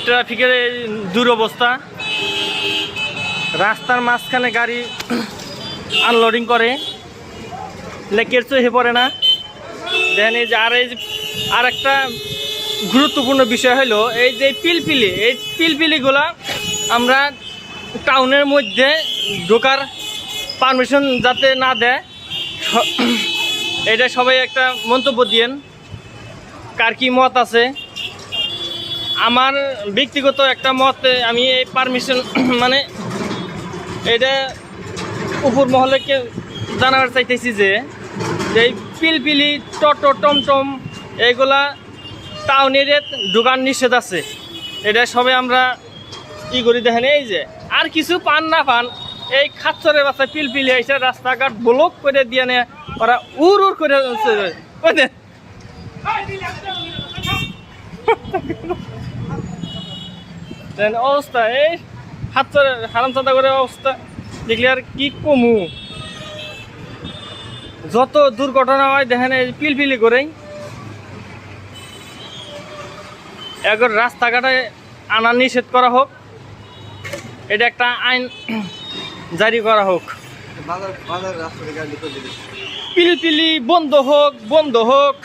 ট্রাফিকের দুরবস্থা, রাস্তার মাঝখানে গাড়ি আনলোডিং করে, লেকের চোখে পড়ে না। দেন এই যে আর একটা গুরুত্বপূর্ণ বিষয় হলো এই যে পিলপিলিগুলা আমরা টাউনের মধ্যে ঢোকার পারমিশন যাতে না দেয়, এটা সবাই একটা মন্তব্য দিয়েন, কার কি মত আছে। আমার ব্যক্তিগত একটা মতে আমি এই পারমিশন মানে এটা উপর মহলেকে জানাবার চাইতেছি যে এই পিলপিলি টোটো টমটম এইগুলা টাউনের ঢোকার নিষেধ আছে। এটা সবাই আমরা করি দেখেন। এই যে আর কিছু পান না পান এই খাচ্ছরের বাচ্চা পিলপিলি এসে রাস্তাঘাট ব্লক করে দিয়ে নেয়, ওরা উড় করে অবস্থা। এই খাচ্ছরের হারামজাদা করে অবস্থা দেখলে আর কি কমু। যত দুর্ঘটনা হয় দেখেন এই পিলপিলি করেই। এখন রাস্তাঘাটে আনা নিষেধ করা হোক, এটা একটা আইন জারি করা হোক। পিলপিলি বন্ধ হোক, বন্ধ হোক।